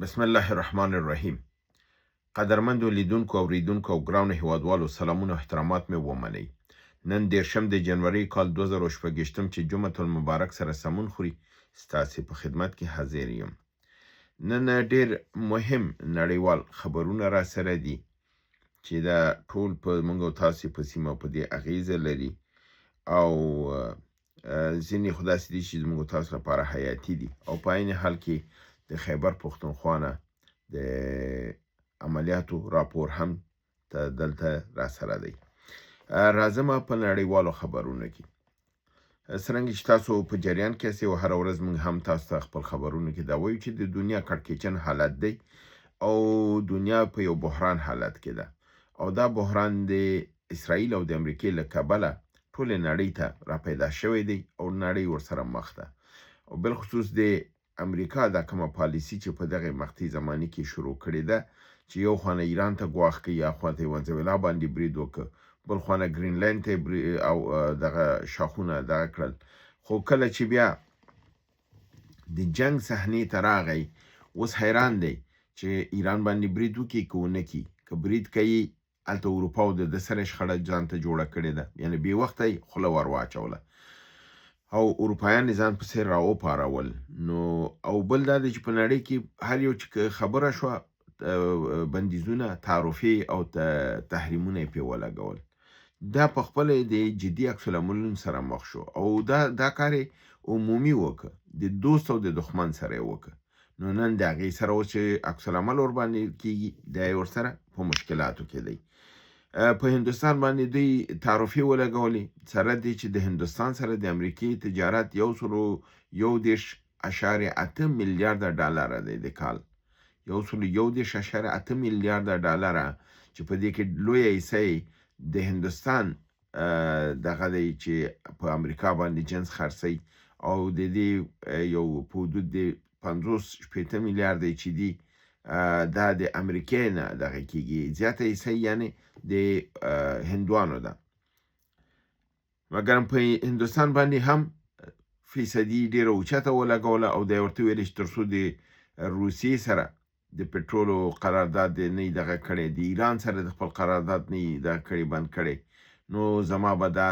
بسم الله الرحمن الرحیم. قدرمندو لیدونکو اوریدونکو او ګرانو هیوادوالو سلامونه او احترامات مې ومنئ. نن 13 د جنوري کال 2014 چې جمعة المبارک سره سمون خوري ستاسې په خدمت کې حاضر یم. نن ډیر مهم نړیوال خبرونه را سره دي چې دا ټول په موږ او تاسې په سیمه په دې اغیزه لري او ځینې خو داسې دي چې زموږ او تاسو لپاره حیاتي دي او په عین حال کې د خیبر پښتونخوا نه د عملیاتو راپور هم دلته را سره دی. راځم په نړیوالو خبرونو کې څرنګه چې تاسو په جریان کې یاستئ او هره ورځ موږ هم تاسو ته خپل خبرونو کې دا وایو چې د دنیا کړکېچن حالت دی او دنیا په یو بحران حالت کې ده او دا بحران د اسرائیل او د امریکې له کبله ټولې نړۍ ته را پیدا شوی دی او نړۍ ورسره مخ ده او بالخصوص د امریکا دا کومه پالیسي چې په دغه مقطعي زمانه کې شروع کړې ده چې یو خانه ایران ته ګواښ کوي یا خواته ونزویلا باندې برید وکړ بل خانه ګرینلند ته او دغه شاخونه دغه کړل خو کله چې بیا د جنگ صحنې ته راغی اوس حیران دی چې ایران باندې برید وکړي که ونه کړي که برید کوي هلته اروپا او د سره شخړه ځان ته جوړه کړې ده یعنې بې وخته یې خوله ور واچوله او اروپایان ځان پسې راوپارول نو او بل دا دی چې په نړۍ کې هر یو چې خبره شوه بندیزونه تعرفې او تحریمونه یې پرې ولګول دا په خپله د جدي عکس العملونو سره مخ شو او دا کار یې عمومي وکړه د دوست او د دښمن سره یې وکړه نو نن د هغې سره اوس چې عکس العمل ورباندې کېږي دا یې ورسره په مشکلاتو کې دی. په هندوستان باندې دوی تعرفې ولګولې سره دی چې د هندوستان سره د امریکې تجارت 1.8 میلیارده ډالره دی د کال 1.8 میلیارده ډالره چې په دې کې لویه حصه د هندوستان دغه دی چې په امریکا باندې جنس خرڅوي او د دې یو په حدود د 50 میلیارده چې دي دا د امریکې نه دغه کېږي زیاته حصه یعنې د هندوانو ده مګر په هندوستان باندې هم فیصدي ډېره اوچته ولګوله او دا ورته ویل چې تر څو د روسیې سره د پټرولو قرارداد نه یې دغه کړی د ایران سره د خپل قرارداد نه یې دغه کړی بند کړی نو زما به دا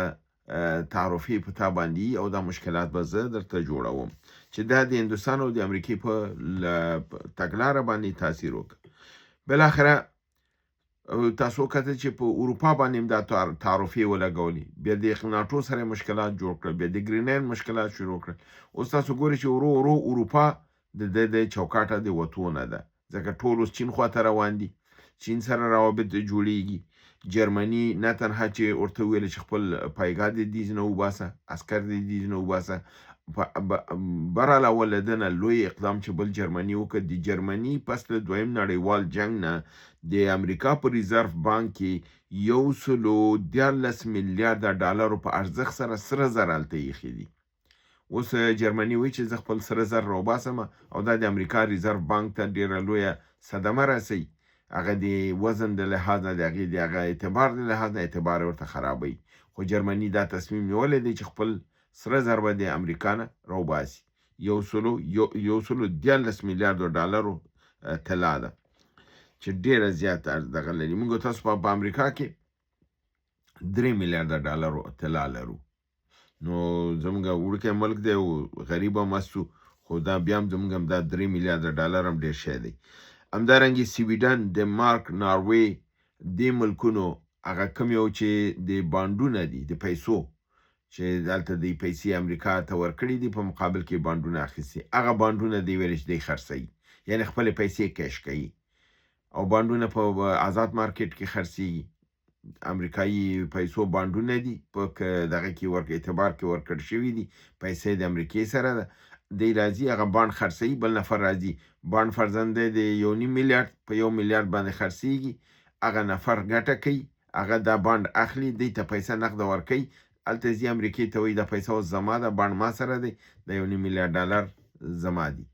تعرفې په تا باندې او دا مشکلات به زه درته جوړوم چې دا د هندوستان او د امریکې په تګلاره باندې تاثیر وکړ. بالاخره تاسو وکتل چې په اروپا باندې هم دا تعرفې ولګولې بیا د ناټو سره مشکلات جوړ کړل بیا د ګرینلند مشکلات شروع کړل اوس تاسو ګورئ چې ورو ورو اروپا د چوکاټه د وتو نه ده ځکه ټول اوس چین خواته روان دي چین سره روابط جوړیږي جرمني نه تنها چې ورته ویل چې خپل پایګاه د دیز نه وباسه عسکر د دیز نه وباسه برعلاوه له دې نه لوی اقدام چې بل جرمني وکړ د جرمني پس له دویم نړیوال جنګ نه د امریکا په ریزرف بانک کې 114 میلیارده ډالرو په ارزښت سره سره زر هلته ایښي دي اوس جرمني وایي چې زه خپل سره زر راوباسم او دا د امریکا ریزرف بانک ته ډېره لویه صدمه رسوي هغه د وزن د لحاظ نه د هغې د هغه اعتبار د لحاظ نه اعتبار ورته خرابوي خو جرمني دا تصمیم نیولی دی چې خپل سره زر به د امریکا نه راوباسي 114 میلیارده ډالرو طلا ده چې ډېره زیاته دغه لري موږ تاسو په امریکا کې 3 میلیارده ډالرو طلا لرو نو زموږ وړوکی ملک دی او غریب هم هستو خو دا بیا هم زموږ هم دا 3 میلیارده ډالر هم ډېر شی دی. همدارنګې سویډن ډنمارک ناروې دې ملکونو هغه کوم یو چې د بانډونه دي د پیسو چې دلته د پیسې امریکا ته ورکړي دي په مقابل کې بانډونه اخیستي هغه بانډونه دی ویل چې دی خرڅوي یعنې خپلې پیسې کیش کوي او بانډونه په آزاد مارکیټ کې خرڅېږي امریکایي پیسو بانډونه دي په دغه کې اعتبار کې ورکړل شوي دي پیسې د امریکې سره ده دی راځي هغه بانډ خرڅوي بل نفر راځي بانډ فرضاً د 1.5 میلیارد په 1 میلیارد باندې خرڅېږي هغه نفر ګټه کوي هغه دا بانډ اخلي دی ته پیسه نقده ورکوي هلته ځي امریکې ته وایي دا پیسه اوس زما ده بانډ ما سره دی د 1.5 میلیارد ډالر زما دي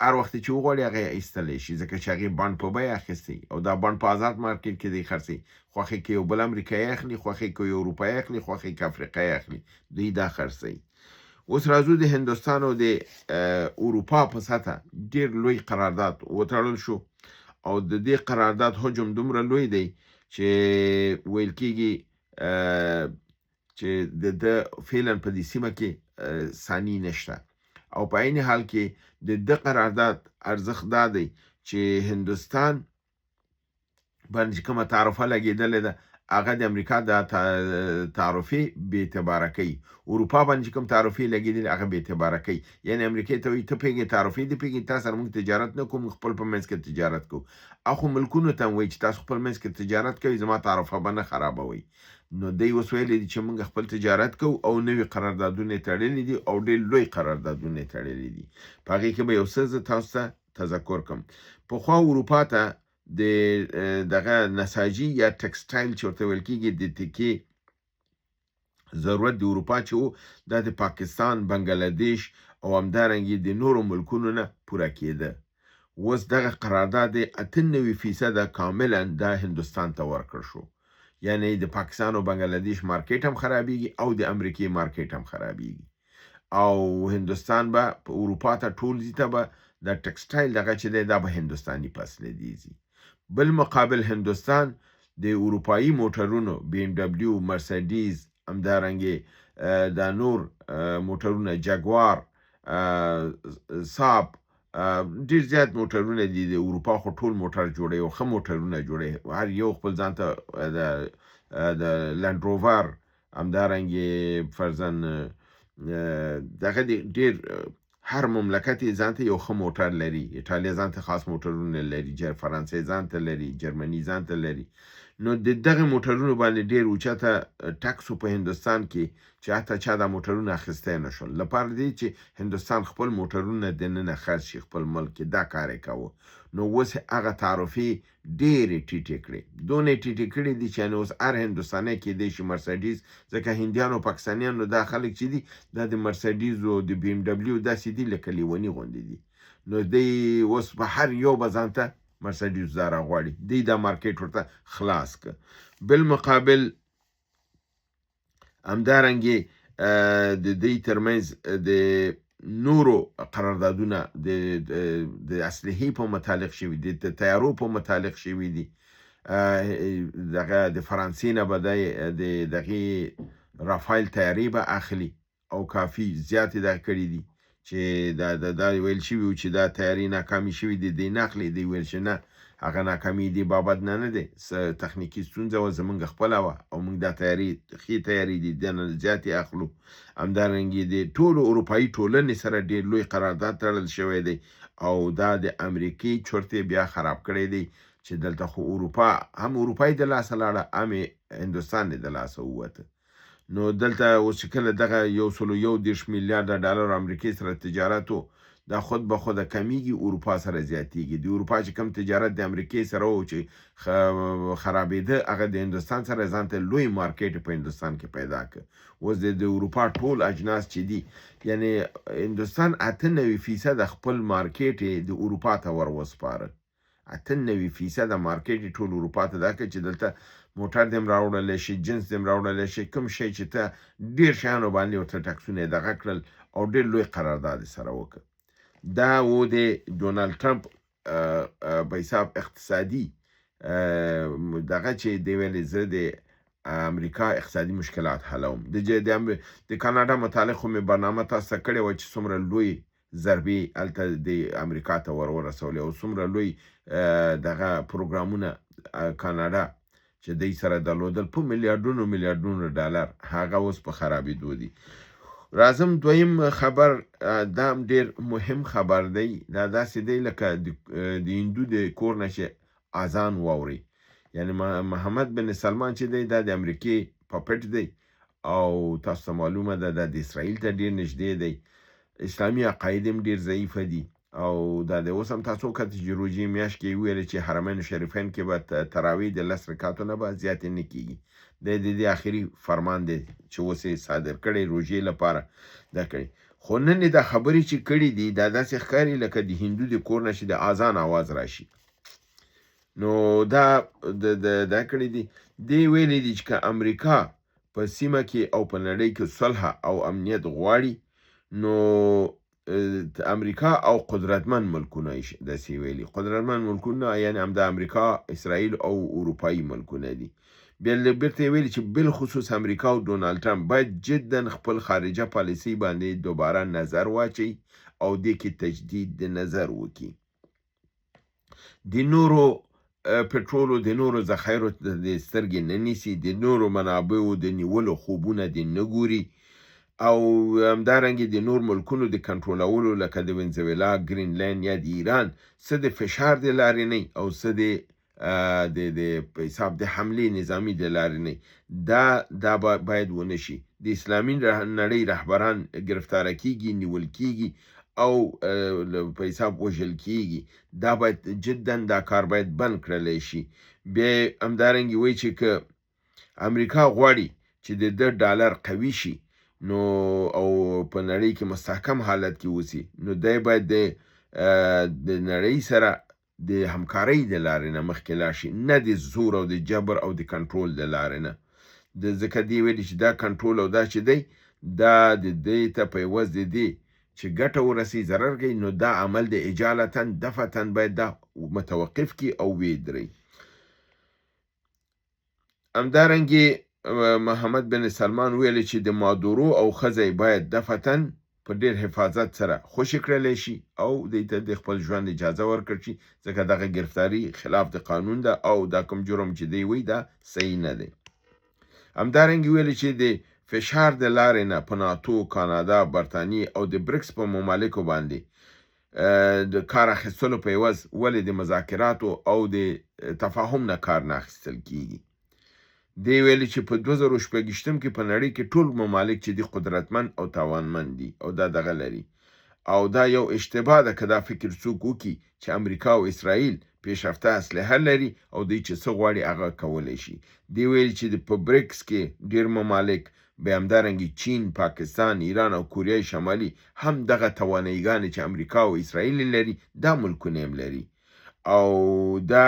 هر وخت چې وغواړي هغه یې ایستلی شي ځکه چې هغې بانډ په بیه اخیستی او دا بانډ په آزاد مارکیټ کې دی خرڅوي خوښې که یو بل امریکایي اخلي خوښې که یو اروپایي اخلي خوښې که افریقایي اخلي دوی دا خرڅوي اوس راځو د هندوستان او د اروپا په سطح ډیر لوی قرارداد وتړل شو او د دې قرارداد حجم دومره لوی دی چې ویل کېږي چې د فعلا په دې سیمه کې ثاني نشته او په عین حال کې د قرارداد ارزښت دا دی چې هندوستان باندې کومه تعرفه لګېدلې ده هغه د امریکا د تعرفې بې اعتباره کوي اروپا باندې کوم تعرفې لګېدلې هغه بې اعتباره کوي یعنې امریکې ته وایي ته پوهېږې تعرفې دې پوهېږې تا سره موږ تجارت نه کوو موږ خپل په منځ کې تجارت کوو اخو ملکونو ته هم وایي چې تاسو خپل منځ کې تجارت کوئ زما تعرفه به نه خرابوئ نو دی اوس ویلی دي چې موږ خپل تجارت کوو او نوي قراردادونه یې تړلي دي او ډېر لوی قراردادونه یې تړلي دي په هغې کې به یو څه زه تاسو ته تذکر کړم پخوا اروپا ته د دغه نساجي یا ټکسټایل چې ورته ویل کېږي د تکې ضرورت د اروپا چې و دا د پاکستان بنګلادیش او همدارنګې د نورو ملکونو نه پوره کېده اوس دغه قرارداد 98% کاملا دا هندوستان ته ورکړ شو یعنی د پاکستان او بنګلادیش مارکیټ هم خرابېږي او د امریکې مارکیټ هم خرابېږي او هندوستان به په اروپا ته ټول ځي ته به د ټکسټایل دغه چې دی دا به هندوستاني فصله دي ځي بالمقابل هندوستان د اروپایي موټرونو بی ام ډبلیو مرسډیز همدارنګې دا نور موټرونه جګوار ساب ډېر زیات موټرونه دي د اروپا خو ټول موټر جوړوي او ښه موټرونه جوړوي هر یو خپل ځان ته د لینډ روور همدارنګې فرضاً دغه ډېر هر مملکت یې ځان ته یو ښه موټر لري ایټالیا ځان ته خاص موټرونه لري فرانسې ځان ته لري جرمني ځان ته لري نو د دغه موټرونو باندې ډېر اوچته ټکس په هندوستان کې چې حتی چا دا موټرونه اخیستی نه شول لپاره دی چې هندوستان خپل موټرونه دننه خرڅ شي خپل ملک کې دا کار یې کوه نو اوس هغه تعرفې ډېرې ټیټې کړې دونې ټیټې کړې دي چې اوس هر هندوستانی کېدی شي مرسډیز ځکه هندیانو پاکستانیانو دا خلک چې دي دا د مرسډیزو د بی ام ډبلیو داسې دي لکه لیوني غوندې دي نو دی اوس په هر یو به ځان ته مرسډیز دا راغواړي دی دا مارکیټ ورته خلاص که بالمقابل همدارنګې د دوی ترمنځ د نورو قراردادونه د اسلحې په متعلق شوي دي د تیارو په متعلق شوي دي دغه د فرانسې نه به د دغې رافایل تیارې به اخلي او کافي زیاتې دغه کړي دي چې دا ویل شوي و چې دا تیارې ناکامي شوي دي دی نه اخلي دی ویل چې نه هغه ناکامي دی بابت نه دی تخنیکي ستونزه وه زموږ خپله وه او موږ دا تیارې ښې تیارې دي دنه زیاتې اخلو همدارنګې د ټولو اروپایي ټولنې سره ډېر لوی قرارداد تړل شوی دی او دا د امریکې چورت بیا خراب کړی دی چې دلته خو اروپا هم اروپایي د لاسه لاړه هم هندوستان د لاسه ووته نو دلته اوس چې کله دغه 1.1 میلیارډ ډالر امریکې سره تجارت و دا خود به خوده کمیږي اروپا سره زیاتیږي د اروپا چې کم تجارت د امریکې سره و چې خرابېده هغه د هندوستان سره ځان ته لوی مارکیټ په هندوستان کې پیدا کړ اوس د اروپا ټول اجناس چې دي یعنی هندوستان 98% خپل مارکیټ د اروپا ته ور وسپاره 98% مارکیټ ټول اروپا ته دا کوي چې دلته موټر دې هم راوړلی شي جنس دې هم راوړلی شي کوم شی چې ته ډېر شیانو باندې ورته ټکسونه یې دغه کړل او ډېر لوی قرارداد یې سره وکړ دا و د ډونالډ ټرمپ په حساب اقتصادي دغه چې دی ویلې زه د امریکا اقتصادي مشکلات حلوم د کاناډا متعلق خو مې برنامه تاسو ته کړې وه چې څومره لوی ضربې هلته د امریکا ته ورسولې او څومره لوی دغه پروګرامونه کاناډا چې دوی سره درلودل په میلیارډونو ډالر هغه اوس په خرابېدو دي راځم دویم خبر دا هم ډېر مهم خبر دی دا داسې دی لکه د هندو د کور نه چې اذان واوري یعنی محمد بن سلمان چې دی دا د امریکې پاپټ دی او تاسو ته معلومه ده دا د اسرائیل ته ډېر نږدې دی اسلامي عقاید هم ډېر ضعیفه دي او دا د اوس هم تاسو وکړئ چې روژې میاشت کې ویل چې حرمین شریفین کې به تراویح د 10 رکعاتو نه به زیاتې نه کېږي د دې آخري فرمان دی چې اوس یې صادر کړی روژې لپاره دا کړی خو نن دا خبرې چې کړي دي دا داسې ښکاري لکه د هندو د کور نه چې د اذان اواز راشي نو دا کړي دي دی ویلي دي چې که امریکا په سیمه کې او په نړۍ کې صلح او امنیت غواړي نو امریکا او قدرتمن ملکونه داسې ویلي. قدرتمن ملکونه یعنی همدا امریکا، اسرائیل او اروپایي ملکونه دي. بیا بیرته یې ویلي چې بالخصوص امریکا او ډونالډ ټرمپ باید جدا خپل خارجه پالیسۍ باندې دوباره نظر واچوي او دې کې تجدید د نظر وکړي. د نورو پټرولو د نورو ذخایرو د سترګې نه نیسي، د نورو منابعو د نیولو خوبونه دې نه ګوري او همدارنګه د نور ملکونو د کنټرولولو لکه د ونزویلا، ګرینلند یا د ایران څه د فشار د لارې نه او څه د په حساب د حملې نظامی د لارې نه. دا باید ونه شي. د اسلامي نړۍ رهبران ګرفتاره کیږي، نیول کیږي او په حساب وژل کیږي. دا باید جدا دا کار باید بند کړلی شي. بیا همدارنګه وایي چې که امریکا غواړي چې د ډالر قوي شي نو او په نړۍ کې مستحکم حالت کې اوسي، نو دی باید د نړۍ سره د همکارۍ د لارې نه مخکې لاړ شي، نه د زور او د جبر او د کنټرول د لارې نه. ځکه دی ویلي چې دا کنټرول او دا چې دی دا د دې ته په عوض د دې چې ګټه ورسي ضرر کوي، نو دا عمل د اجالتا دفعتا باید دا متوقف کی او ویدري. همدارنګه محمد بن سلمان ویل چې د مادورو او خزې باید دفعتا په ډیر حفاظت سره خوشی کړلی شي او د خپل ژوند اجازه ورکړي شي، ځکه دغه گرفتاری خلاف د قانون ده او دا کوم جرم چې دی وی دا صحیح نه دی. همدارنګه ویل چې د فشار د لارې نه په ناتو، کانادا، برطانیې او د برکس په ممالکو باندې د کار اخیستلو په عوض ولې د مذاکراتو او د تفاهم نه کار نه اخیستل کیږي. دی ویلي چې په 2016 کې په نړۍ کې ټول ممالک چې دي قدرتمن او توانمند دي او دا دغه لري او دا یو اشتباه ده که دا فکر څوک وکړي چې امریکا او اسرائیل پیشرفته اسلحه لري او دوی چې څه غواړي هغه کولی شي. دی ویلي چې په بریکس کې ډیر ممالک به همدارنګه چین، پاکستان، ایران او کوریای شمالي هم دغه تواناییګانې چې امریکا او اسرائیل لري دا ملکونه هم لري او دا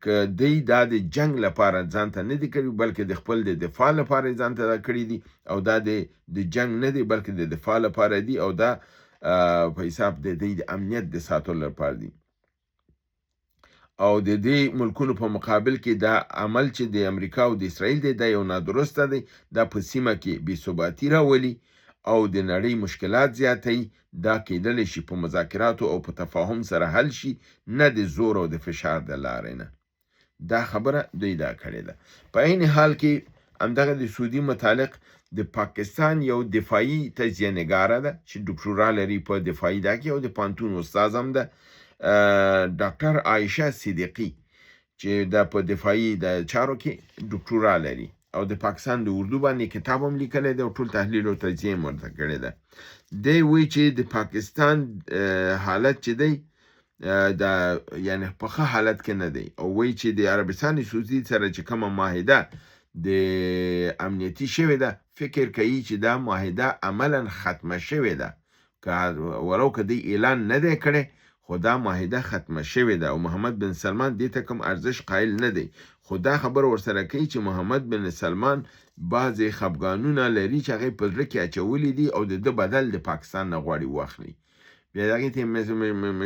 که دی دا د جنگ لپاره ځان ته نه دي کړي بلکې د خپل د دفاع لپاره ځان ته کړي دي او دا د جنگ نه دی بلکې د دفاع لپاره دي او دا په حساب د امنیت د ساتلو لپاره دي او د دې ملکونو په مقابل کې دا عمل چې د امریکا او د اسرائیل دی دا یو نادرسته دی. دا په سیمه کې بې ثباتي راولي او د نړۍ مشکلات زیاتوي. دا کېدلی شي په مذاکراتو او په تفاهم سره حل شي، نه د زور او د فشار د لارې نه. دا خبره دوی دا کړې ده. په عین حال کې همدغه د سعودي متعلق د پاکستان یو دفاعي تجزیه نګاره ده چې ډکټورا لري په دفاعي دا کې او د پانتون استاد هم ده، ډاکټر عایشه صدیقی چې دا په دفاعي د چارو کې ډکټورا لري او د پاکستان د اردو باندې کتاب هم لیکلی دی او ټول تحلیل او تجزیه هم ورته کړې ده. دی وایي چې د پاکستان حالت چې دی دا یعنی په ښه حالت کې نه دی او وایي چې د عربستان سعودي سره چې کومه معاهده د امنیتي شوې ده فکر کوي چې دا معاهده عملا ختمه شوې ده، ولو که دی اعلان نه دی کړی خو دا معاهده ختمه شوې ده او محمد بن سلمان دې ته کوم ارزش قایل نه دی. خو دا خبر ورسره کوي چې محمد بن سلمان بعضې خفګانونه لري چې هغې په زړه کې اچولي دي او د ده بدل د پاکستان نه غواړي واخلي. بیا هغې ته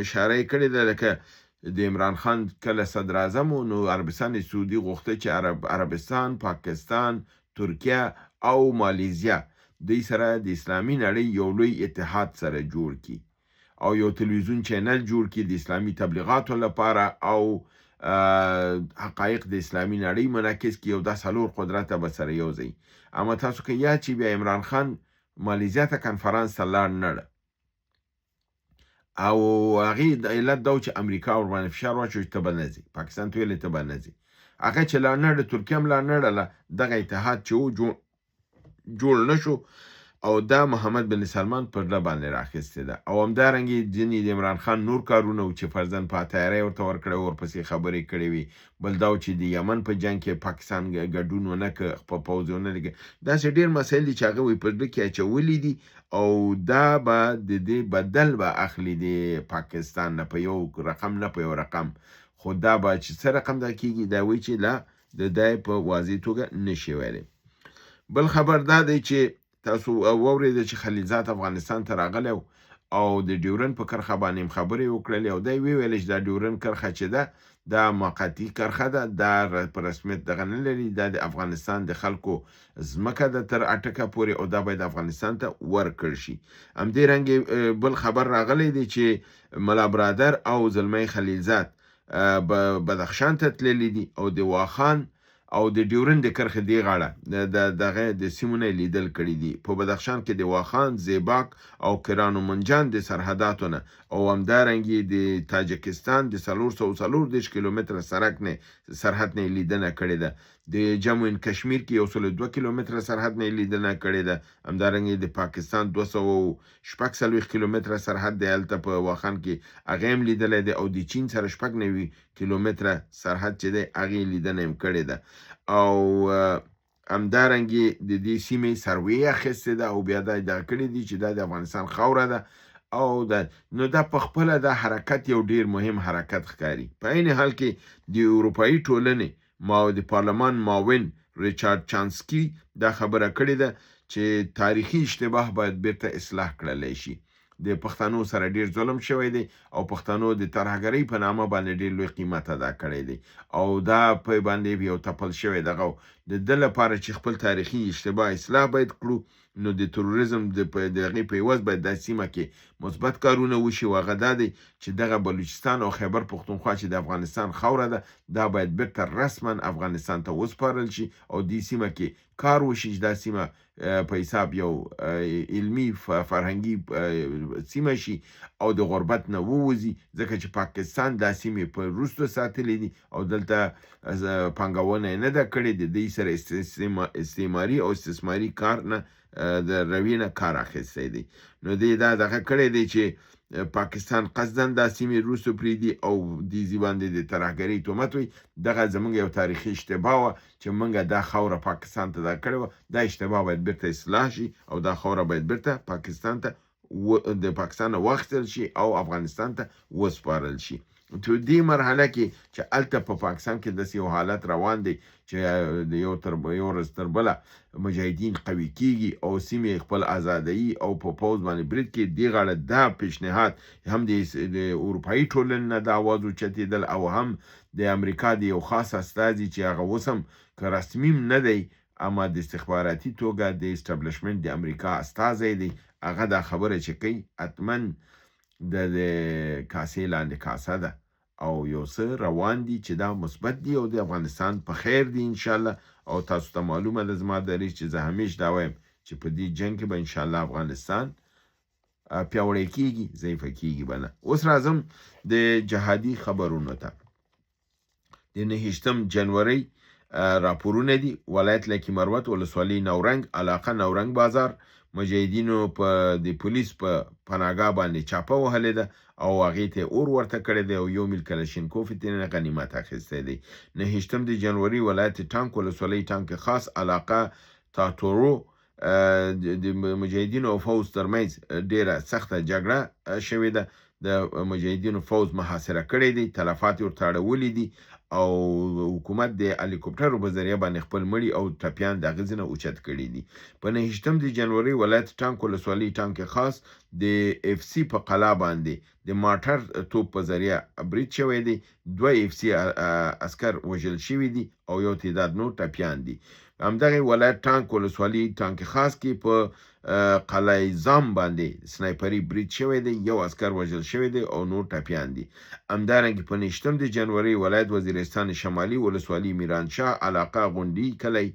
اشاره یې کړې ده لکه د عمران خان کله صدر اعظم و نو عربستان سعودي غوښته چې عربستان، پاکستان، ترکیه او مالیزیا دوی سره د اسلامي نړۍ یو لوی اتحاد سره جوړ کړي او یو تلویزیون چینل جوړ کړي د اسلامي تبلیغاتو لپاره او حقایق د اسلامي نړۍ منعکس کړي او دا څلور قدرته به سره یو ځای. اما تاسو که یاد چې بیا عمران خان مالیزیا ته کنفرانس ته لاړ نه او هغې د علت دا و چې امریکا ورباندې فشار واچوي چې ته به نه ځې، پاکستان ته ویلې ته به نه ځې. هغه چې لاړ نه ترکیه هم لاړ نه دغه اتحاد چې و جوړ نه شو او دا محمد بن سلمان پر زړه باندې راخیستې ده او همدارنګې ځینې د عمران خان نور کارونه و چې فرضاً په تیاری ورته ورکړی و ورپسې خبرې کړې وي. بل دا و چې د یمن په جنګ کې پاکستان ګډون ونه کړ، په پوځ ونه لګي. داسې ډېر مسایل دي چې هغه وایي په زړه کې اچولي دي او دا به د دې بدل به اخلي د پاکستان نه په یو رقم نه په یو رقم، خو دا به چې څه رقم دا کېږي دا وایي چې لا د دی په واضح توګه نشي ویلی. بل خبر دا دی چې تاسو واورېده چې خلیلزاد افغانستان ته راغلی او د ډیورن په کرښه باندې خبرې وکړلې او دی ویل چې دا ډیورن کرښه چې ده دا موقتي کرښه ده، دا په رسمیت دغه نه لري، دا د افغانستان د خلکو ځمکه ده تر اټکه پورې او دا باید افغانستان ته ورکړل شي. همدې رنګې بل خبر راغلی دی چې ملا برادر او زلمی خلیلزاد بدخشان ته تللی دي او د واخان او د ډیورن د کرښې دې غاړه دغه د سیمو نه لیدل کړي دي. په بدخشان کې د واخان، زیباک او کران و منجان د سرحداتو نه او همدارنګې د تاجکستان د 440 کیلومتره سرحد نه لیدنه کړې ده. د جموں اند کشمیر کې 102 کیلومتره سرحد نه لیدنه کړې ده. همدارنګې د پاکستان 246 کیلومتره سرحد دی هلته په واخان کې هغه هم لیدلی دی او د چین سره 96 کیلومتره سرحد چې دی هغې لیدنه هم کړې ده. او همدارنګې د دې سیمې سروې اخیستې ده او بیا دا دغه کړي دي چې دا د افغانستان خاوره ده او نو دا په خپله دا حرکت یو ډیر مهم حرکت ښکاري. په عین حال کې د اروپایي ټولنې د پارلمان معاون ریچارډ چانسکي دا خبره کړې ده چې تاریخي اشتباه باید بیرته اصلاح کړلی شي. د پښتنو سره ډیر ظلم شوی دی او پښتنو د ترهګرۍ په نامه باندې ډیر لوی قیمت ادا کړی دی او دا په باندې یو تپل شوی دغه د ده لپاره چې خپل تاریخي اشتباه اصلاح باید کړو. نو د تروریزم د هغې په عوض باید دا سیمه کې مثبت کارونه وشي او هغه دا دی چې دغه بلوچستان او خیبر پښتونخوا چې د افغانستان خاوره ده دا باید بیرته رسما افغانستان ته وسپارل شي او دې سیمه کې کار وشي چې دا سیمه په حساب یو علمي فرهنګي سیمه شي او د غربت نه ووځي، ځکه چې پاکستان دا سیمې په وروسته ساتلې دي او دلته پانګونه یې نه ده کړې، د دوی سره استعماري او استثماري کار نه د روي نه کار اخیستی دی. نو دی دا دغه کړی دی چې پاکستان قصداً دا سیمې وروسته پرېږدي او دې باندې د ترهګرۍ تهمت وي. دغه زموږ یو تاریخي اشتباه وه چې موږ دا خاوره پاکستان ته دا کړې وه. دا اشتباه باید بیرته اصلاح شي او دا خاوره باید بیرته پاکستان ته د پاکستان نه واخیستل شي او افغانستان ته وسپارل شي. تو دې مرحله کې چې هلته په پاکستان کې داسې یو حالت روان دی چې د یو ورځ تر بله مجاهدین قوي کیږي او سیمې خپل ازادۍ او په پوځ باندې برید کې دې غاړه دا پیشنهاد هم د اروپایي ټولنې نه دا اواز اوچتېدل او هم د امریکا د یو خاص استازي چې هغه اوس هم که رسمي نه دی اما د استخباراتي توګه د اسټابلیشمنټ د امریکا استازی دی، هغه دا خبره چې کوي حتما د کاسې لاندې کاسه ده او یو څه روان دي چې دا مثبت دي او د افغانستان په خیر دي انشاءالله. او تاسو ته معلومه ده زما دریځ چې زه همیش دا وایم چې په دې جنګ کې به انشاءالله افغانستان پیاوړی کیږي، ضعیفه کیږي به نه. اوس راځم د جهادي خبرونو ته. د 29 جنوري راپورونه دي. ولایت لکي مروت ولسوالۍ نورنګ علاقه نورنګ بازار مجاهدینو په د پولیس په پناهګاه باندې چاپه وهلې ده او هغې ته اور ورته کړی دی او 1 میل کلشینکوف یې غنیمت اخیستی دی. 29 جنوري ولایت ټانک ولسوالۍ ټانک خاص علاقه تاتورو د مجاهدینو او فوز ترمنځ ډیره سخته جګړه شوې ده. د مجاهدینو فوز محاصره کړی دی، تلفات یې ورته اړولي دي او حکومت د هلیکوپټرو په ذریعه باندې خپل مړي او ټپیان د هغې ځای نه اوچت کړي دي. په 29 جنوري ولایت ټانک ولسوالۍ ټانک خاص د اف سی په قلعه باندې د ماټر توپ په ذریعه برید شوی دی. 2 اف سی عسکر وژل شوي دي او یو تعداد نور ټپیان دي. همدغه ولایت ټانک ولسوالۍ ټانک خاص کې په قلعه زام باندې سنایپري برید شوی دی، یو عسکر وژل شوی دی او نور ټپیان دي. همدارنګه په 29 جنوري ولایت وزیرستان شمالي ولسوالۍ میرانشاه علاقه غونډۍ کلی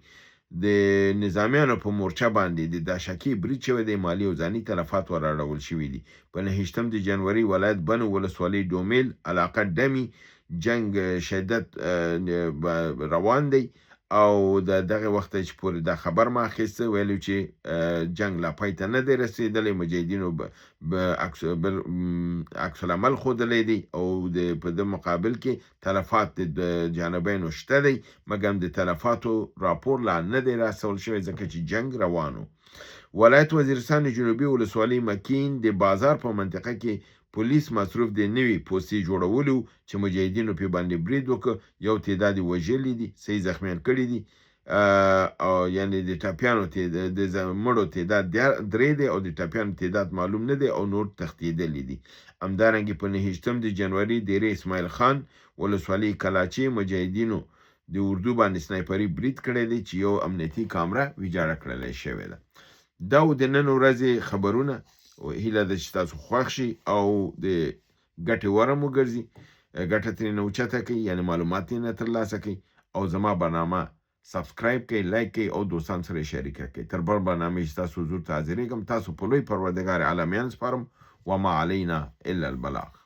د نظامیانو په مورچه باندې د داشکي برید شوی دی، مالی او ځاني تلفات ورراړول شوي دي. په 29 جنوري ولایت بنو ولسوالۍ ډومیل علاقه ډمي جنگ شدت روان دی او دغه وخت چې پورې دا خبر ما اخیسته ویلو چې جنگ لا پای ته نه دی رسېدلی، مجاهدینو عکس العمل ښودلی دی او په د مقابل کې تلفات د جانبینو شته دی، مګر د تلفاتو راپور لا نه دی راسول شوی ځکه چې جنگ روانو. ولایت وزیرستان جنوبي ولسوالۍ مکین د بازار په منطقه کې پولیس مصروف د نوي پوستې جوړولو چې مجاهدینو په باندې برید وکړ، یو تعداد وژلي دي، 3 زخمیان کړي دي. او یعنی د ټپیانو د مړو تعداد 3 دی او د ټپیانو تعداد معلوم نه دی او نور تښتېدلي دي. همدارنګه په 29 د جنوري دیره اسماعیل خان ولسوالۍ کلاچي مجاهدینو د اردو باندې سنایپري برید کړی دی چې یو امنیتي کامره ویجاړه کړلی شوې ده. دا د نن ورځې خبرونه. هیله ده چې تاسو خوښ شي او د ګټې وره مو ګرځي، ګټه ترېنه اوچته کړئ، یعنې معلومات ترېنه ترلاسه کړئ او زما برنامه سبسکرایب کړئ، لایک کړئ او دوستان سره یې شریکه کړئ. تر بل برنامې چې تاسو حضور ته حاضرېږم، تاسو په لوی پروردګار عالمیان سپارم. وما علینا الا البلاغ.